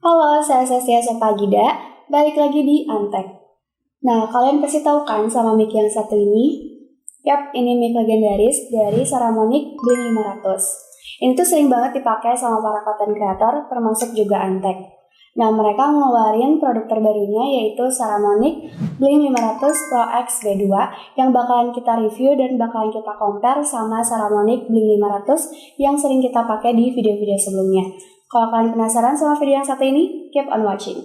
Halo, saya Sesia Sepagida, balik lagi di Antek. Nah, kalian pasti tahu kan sama mic yang satu ini? Yap, ini mic legendaris dari Saramonic Blink 500. Ini tuh sering banget dipakai sama para content creator, termasuk juga Antek. Nah, mereka ngeluarin produk terbarunya yaitu Saramonic Blink 500 Pro X B2 yang bakalan kita review dan bakalan kita compare sama Saramonic Blink 500 yang sering kita pakai di video-video sebelumnya. Kalau kalian penasaran sama video yang satu ini, keep on watching.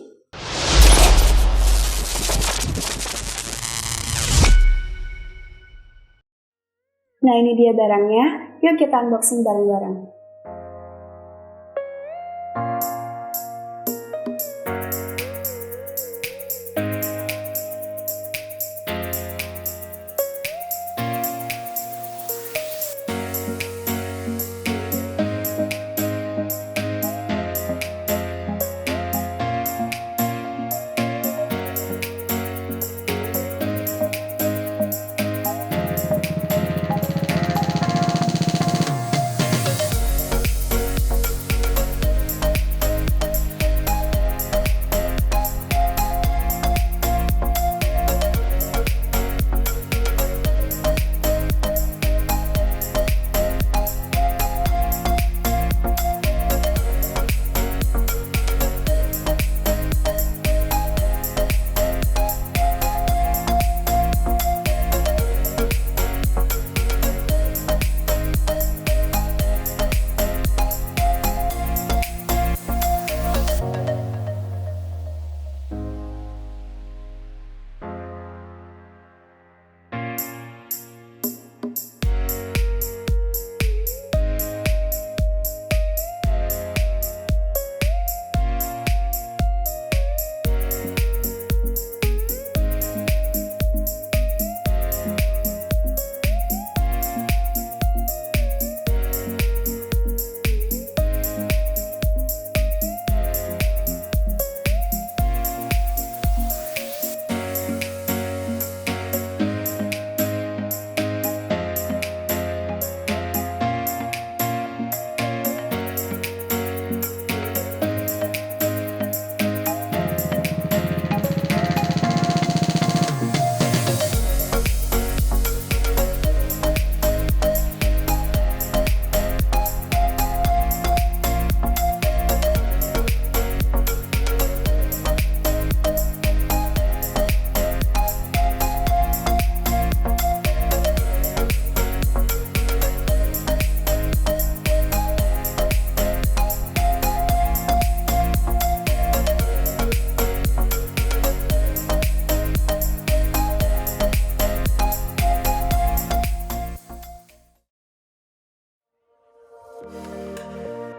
Nah, ini dia barangnya. Yuk kita unboxing bareng-bareng.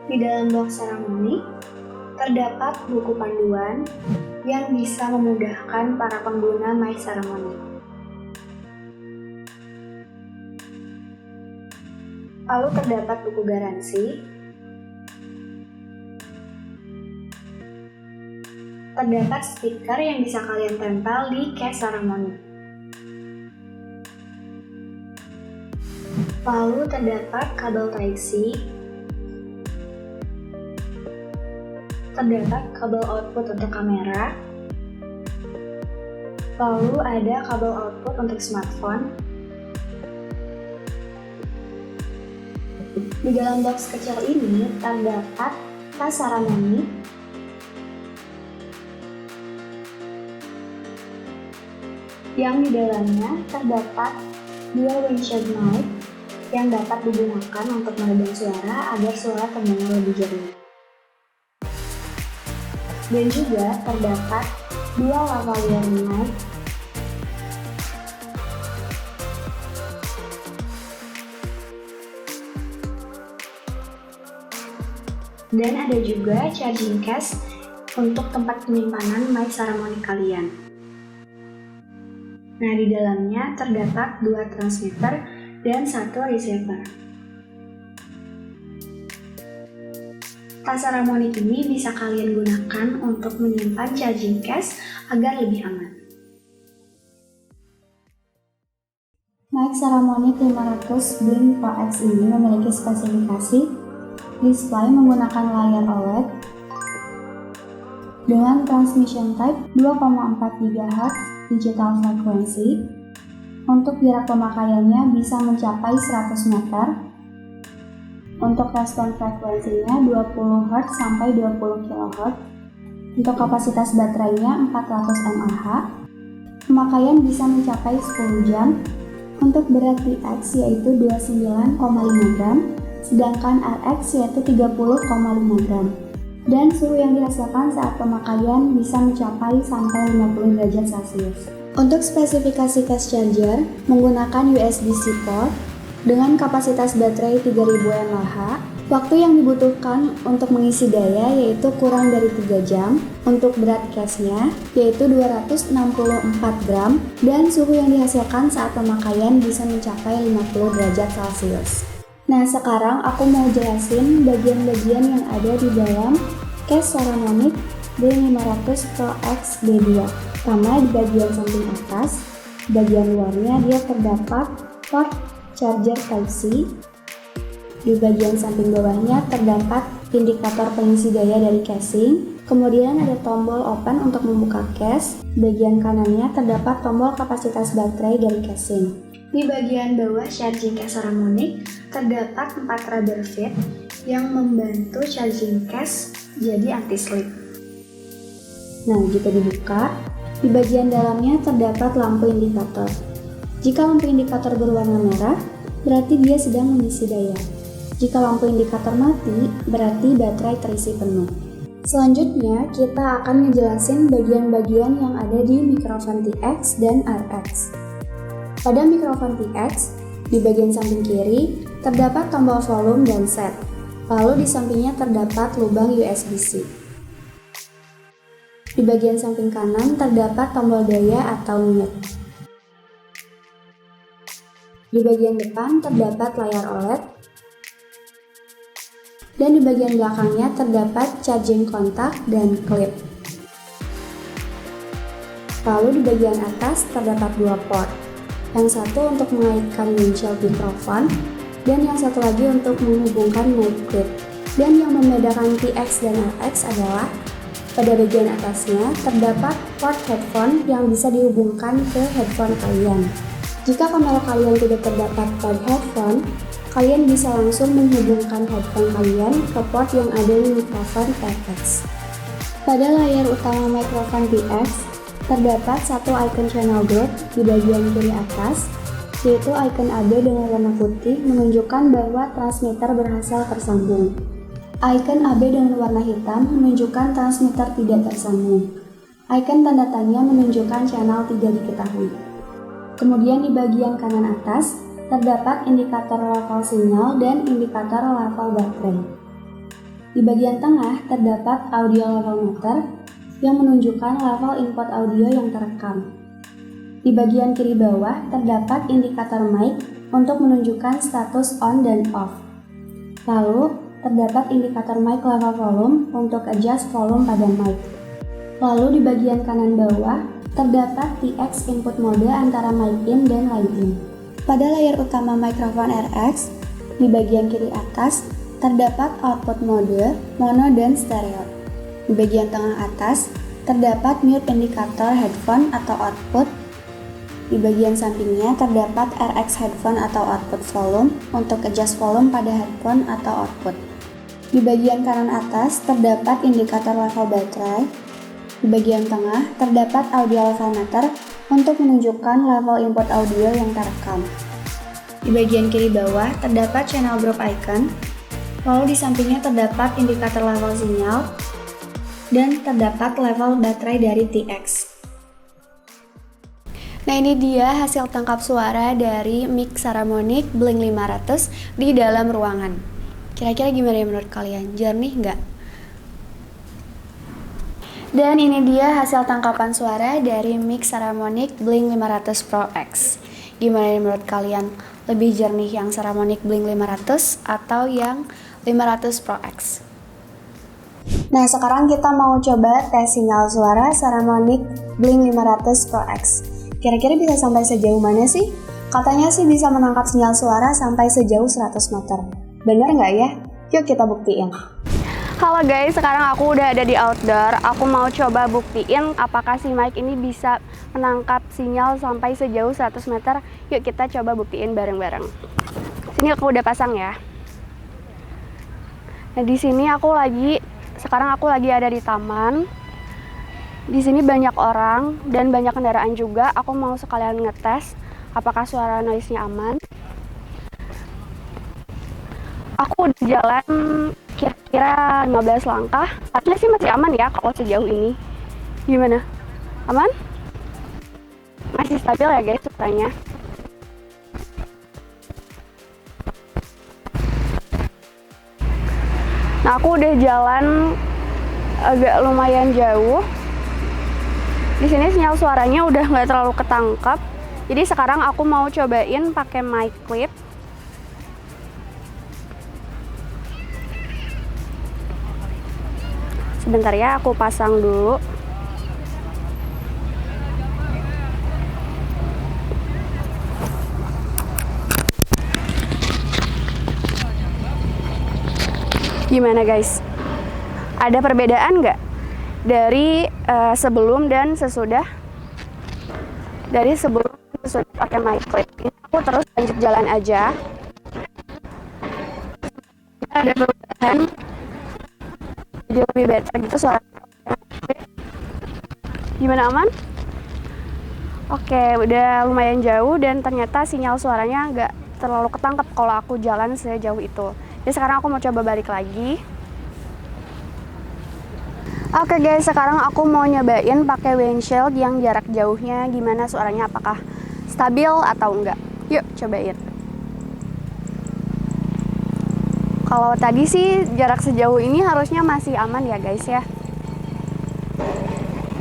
Di dalam box Saramonic terdapat buku panduan yang bisa memudahkan para pengguna mic Saramonic. Lalu terdapat buku garansi, terdapat stiker yang bisa kalian tempel di case Saramonic. Lalu terdapat kabel Type-C, terdapat kabel output untuk kamera, lalu ada kabel output untuk smartphone. Di dalam box kecil ini terdapat tas Saramonic, yang di dalamnya terdapat dual windshield mic yang dapat digunakan untuk meredam suara agar suara terdengar lebih jernih. Dan juga terdapat dua lavalier mic dan ada juga charging case untuk tempat penyimpanan mic Saramonic kalian. Nah, di dalamnya terdapat dua transmitter dan satu receiver. Tas Saramonic ini bisa kalian gunakan untuk menyimpan charging case agar lebih aman. Mic Saramonic 500 Blink Pro X ini memiliki spesifikasi display menggunakan layar OLED, dengan transmission type 2,4 GHz digital frequency. Untuk jarak pemakaiannya bisa mencapai 100 meter. Untuk respon frekuensinya 20 Hz sampai 20 kHz. Untuk kapasitas baterainya 400 mAh. Pemakaian bisa mencapai 10 jam. Untuk berat TX yaitu 29,5 gram, sedangkan RX yaitu 30,5 gram. Dan suhu yang dihasilkan saat pemakaian bisa mencapai sampai 50 derajat Celcius. Untuk spesifikasi fast charger menggunakan USB-C port dengan kapasitas baterai 3000 mAh. Waktu yang dibutuhkan untuk mengisi daya yaitu kurang dari 3 jam. Untuk berat case-nya yaitu 264 gram dan suhu yang dihasilkan saat pemakaian bisa mencapai 50 derajat Celcius. Nah, sekarang aku mau jelasin bagian-bagian yang ada di dalam case Saramonic B500 Pro X B2. Pertama, di bagian samping atas, bagian luarnya dia terdapat port charger Type-C. Di bagian samping bawahnya terdapat indikator pengisi daya dari casing. Kemudian ada tombol open untuk membuka case. Bagian kanannya terdapat tombol kapasitas baterai dari casing. Di bagian bawah charging case Saramonic terdapat 4 rubber feet yang membantu charging case jadi anti-slip. Nah, jika dibuka, di bagian dalamnya terdapat lampu indikator. Jika lampu indikator berwarna merah, berarti dia sedang mengisi daya. Jika lampu indikator mati, berarti baterai terisi penuh. Selanjutnya, kita akan ngejelasin bagian-bagian yang ada di mikrofon TX dan RX. Pada mikrofon TX, di bagian samping kiri, terdapat tombol volume dan set. Lalu di sampingnya terdapat lubang USB-C. Di bagian samping kanan terdapat tombol daya atau mute. Di bagian depan terdapat layar OLED. Dan di bagian belakangnya terdapat charging kontak dan klip. Lalu di bagian atas terdapat 2 port. Yang satu untuk mengaitkan windshield mikrofon, dan yang satu lagi untuk menghubungkan mic clip. Dan yang membedakan TX dan RX adalah pada bagian atasnya terdapat port headphone yang bisa dihubungkan ke headphone kalian. Jika kamera kalian tidak terdapat port headphone, kalian bisa langsung menghubungkan headphone kalian ke port yang ada di mikrofon TX. Pada layar utama mikrofon TX, terdapat satu icon channel group di bagian kiri atas, yaitu icon AB dengan warna putih menunjukkan bahwa transmitter berhasil tersambung. Icon AB dengan warna hitam menunjukkan transmitter tidak tersambung. Icon tanda tanya menunjukkan channel tidak diketahui. Kemudian di bagian kanan atas, terdapat indikator level sinyal dan indikator level baterai. Di bagian tengah terdapat audio level meter yang menunjukkan level input audio yang terekam. Di bagian kiri bawah terdapat indikator mic untuk menunjukkan status on dan off. Lalu, terdapat indikator mic level volume untuk adjust volume pada mic. Lalu di bagian kanan bawah terdapat TX input mode antara mic in dan line in. Pada layar utama mikrofon RX, di bagian kiri atas terdapat output mode mono dan stereo. Di bagian tengah atas, terdapat mute indikator headphone atau output. Di bagian sampingnya terdapat RX headphone atau output volume untuk adjust volume pada headphone atau output. Di bagian kanan atas terdapat indikator level baterai. Di bagian tengah terdapat audio level meter untuk menunjukkan level input audio yang terekam. Di bagian kiri bawah terdapat channel group icon. Lalu di sampingnya terdapat indikator level sinyal dan terdapat level baterai dari TX. Nah, ini dia hasil tangkap suara dari mic Saramonic Blink 500 di dalam ruangan. Kira-kira gimana ya menurut kalian? Jernih nggak? Dan ini dia hasil tangkapan suara dari mic Saramonic Blink 500 Pro X. Gimana ya menurut kalian? Lebih jernih yang Saramonic Blink 500 atau yang 500 Pro X? Nah, sekarang kita mau coba tes sinyal suara Saramonic Blink 500 Pro X. Kira-kira bisa sampai sejauh mana sih? Katanya sih bisa menangkap sinyal suara sampai sejauh 100 meter. Benar nggak ya? Yuk kita buktiin. Halo guys, sekarang aku udah ada di outdoor. Aku mau coba buktiin apakah si mic ini bisa menangkap sinyal sampai sejauh 100 meter. Yuk kita coba buktiin bareng-bareng. Sini aku udah pasang ya. Nah, di sini sekarang aku lagi ada di taman. Di sini banyak orang dan banyak kendaraan juga. Aku mau sekalian ngetes apakah suara noise-nya aman. Aku udah jalan kira-kira 15 langkah. Harusnya sih masih aman ya kalau sejauh ini. Gimana? Aman? Masih stabil ya guys suaranya. Nah, aku udah jalan agak lumayan jauh. Di sini sinyal suaranya udah nggak terlalu ketangkap. Jadi sekarang aku mau cobain pakai mic clip. Sebentar ya, aku pasang dulu. Gimana guys? Ada perbedaan nggak dari sebelum dan sesudah? Dari sebelum dan sesudah pakai mic clip. Ini aku terus lanjut jalan aja. Ada perubahan. Jadi lebih better gitu suara. Gimana, aman? Oke, udah lumayan jauh dan ternyata sinyal suaranya nggak terlalu ketangkap kalau aku jalan sejauh itu. Jadi sekarang aku mau coba balik lagi. Oke guys, sekarang aku mau nyobain pakai windshield yang jarak jauhnya gimana suaranya, apakah stabil atau enggak. Yuk cobain. Kalau tadi sih jarak sejauh ini harusnya masih aman ya guys ya.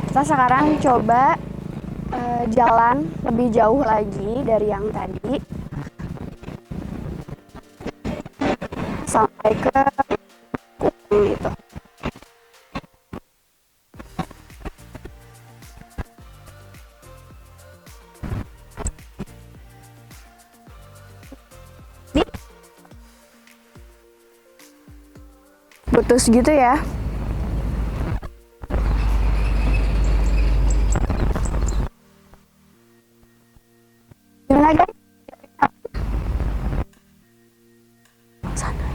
Kita sekarang coba jalan lebih jauh lagi dari yang tadi sampai ke kuping itu. Putus gitu ya. Gimana guys? Sana.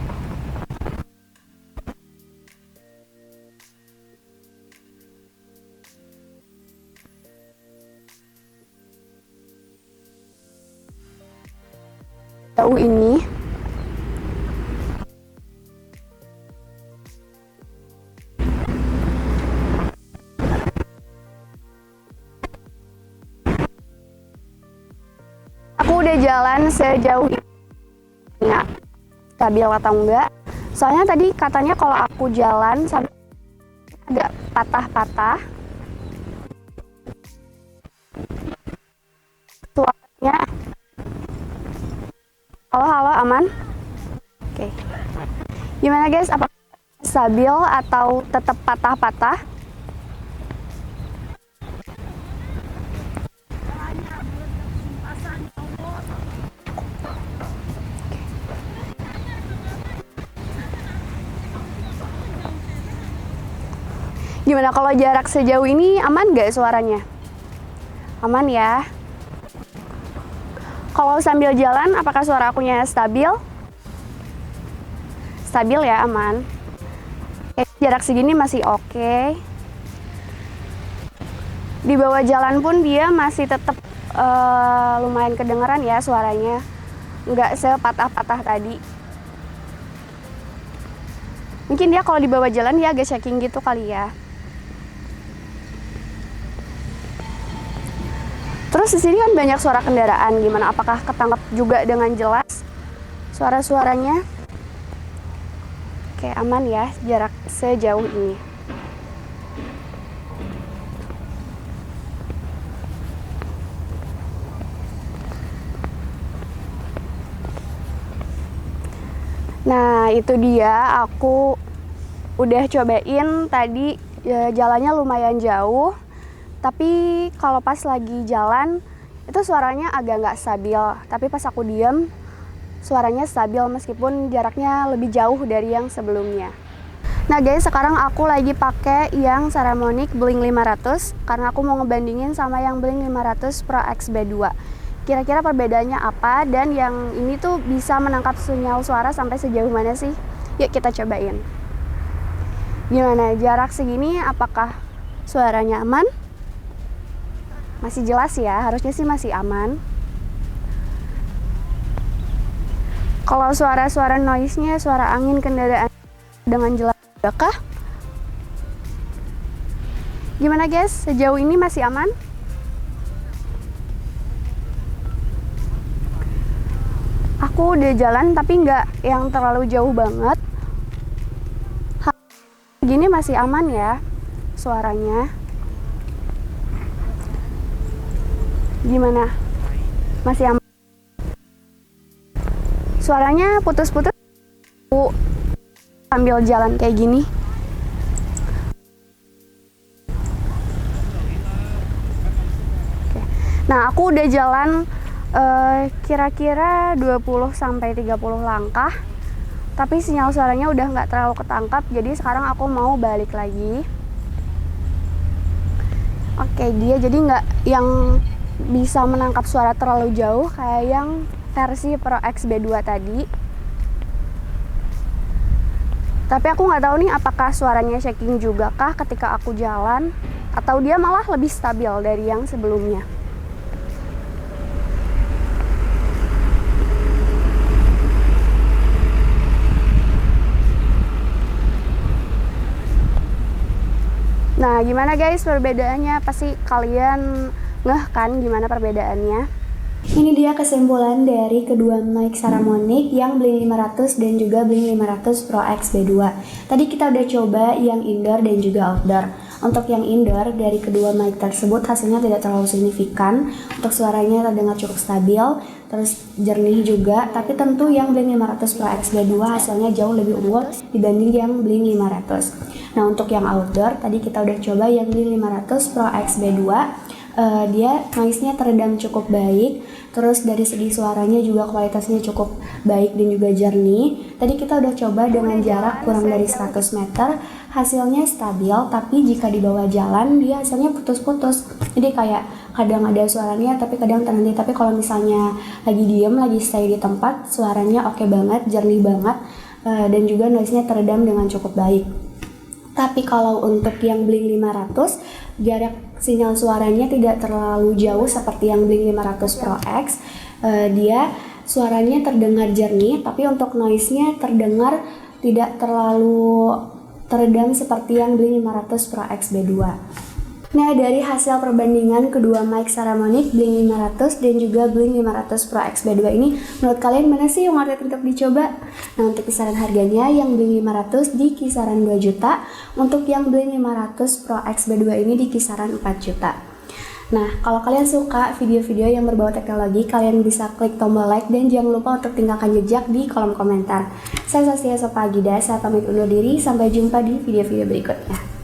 Jauh ini. Aku udah jalan sejauh ini. Nah, stabil atau enggak? Soalnya tadi katanya kalau aku jalan sampai agak patah-patah. Suaranya. Halo, aman? Oke. Gimana guys? Apakah stabil atau tetap patah-patah? Gimana kalau jarak sejauh ini aman nggak suaranya? Aman ya. Kalau sambil jalan apakah suara akunya stabil? Stabil ya, aman. Jarak segini masih oke. Di bawah jalan pun dia masih tetap lumayan kedengeran ya suaranya. Nggak sepatah-patah tadi. Mungkin dia kalau di bawah jalan dia agak shaking gitu kali ya. Terus di sini kan banyak suara kendaraan, gimana? Apakah ketangkap juga dengan jelas suara-suaranya? Oke, aman ya jarak sejauh ini. Nah, itu dia aku udah cobain tadi jalannya lumayan jauh. Tapi kalau pas lagi jalan itu suaranya agak nggak stabil. Tapi pas aku diem suaranya stabil meskipun jaraknya lebih jauh dari yang sebelumnya. Nah guys, sekarang aku lagi pakai yang Saramonic Blink 500 karena aku mau ngebandingin sama yang Blink 500 Pro X B2. Kira-kira perbedaannya apa dan yang ini tuh bisa menangkap sinyal suara sampai sejauh mana sih? Yuk kita cobain. Gimana, jarak segini apakah suaranya aman? Masih jelas ya, harusnya sih masih aman. Kalau suara-suara noise-nya, suara angin kendaraan dengan jelas kah? Gimana guys, sejauh ini masih aman? Aku udah jalan tapi nggak yang terlalu jauh banget. Gini masih aman ya suaranya. Gimana? Masih aman? Suaranya putus-putus. Aku sambil jalan kayak gini. Oke. Nah, aku udah jalan kira-kira 20-30 langkah. Tapi sinyal suaranya udah nggak terlalu ketangkap, jadi sekarang aku mau balik lagi. Oke, dia jadi nggak yang bisa menangkap suara terlalu jauh kayak yang versi Pro X B2 tadi. Tapi aku nggak tahu nih apakah suaranya shaking juga kah ketika aku jalan, atau dia malah lebih stabil dari yang sebelumnya. Nah, gimana guys perbedaannya? Pasti kalian ngeh kan gimana perbedaannya? Ini dia kesimpulan dari kedua mic Saramonic yang Blink 500 dan juga Blink 500 Pro X B2. Tadi kita udah coba yang indoor dan juga outdoor. Untuk yang indoor dari kedua mic tersebut hasilnya tidak terlalu signifikan. Untuk suaranya terdengar cukup stabil, terus jernih juga. Tapi tentu yang Blink 500 Pro X B2 hasilnya jauh lebih unggul dibanding yang Blink 500. Nah, untuk yang outdoor tadi kita udah coba yang Blink 500 Pro X B2. Dia noise-nya teredam cukup baik, terus dari segi suaranya juga kualitasnya cukup baik dan juga jernih. Tadi kita udah coba dengan jarak kurang dari 100 meter, hasilnya stabil, tapi jika di bawah jalan dia hasilnya putus-putus. Jadi kayak kadang ada suaranya tapi kadang terhenti. Tapi kalau misalnya lagi diem, lagi stay di tempat, suaranya oke banget, jernih banget, dan juga noise-nya teredam dengan cukup baik. Tapi kalau untuk yang Blink 500, jarak sinyal suaranya tidak terlalu jauh seperti yang Blink 500 Pro X. Dia suaranya terdengar jernih, tapi untuk noise-nya terdengar tidak terlalu teredam seperti yang Blink 500 Pro X B2. Nah, dari hasil perbandingan kedua mic Saramonic Blink 500 dan juga Blink 500 Pro X B2 ini, menurut kalian mana sih yang worth it untuk dicoba? Nah, untuk kisaran harganya yang Blink 500 di kisaran 2 juta, untuk yang Blink 500 Pro X B2 ini di kisaran 4 juta. Nah, kalau kalian suka video-video yang berbau teknologi, kalian bisa klik tombol like dan jangan lupa untuk tinggalkan jejak di kolom komentar. Saya Sastia Sopagida, saya pamit undur diri, sampai jumpa di video-video berikutnya.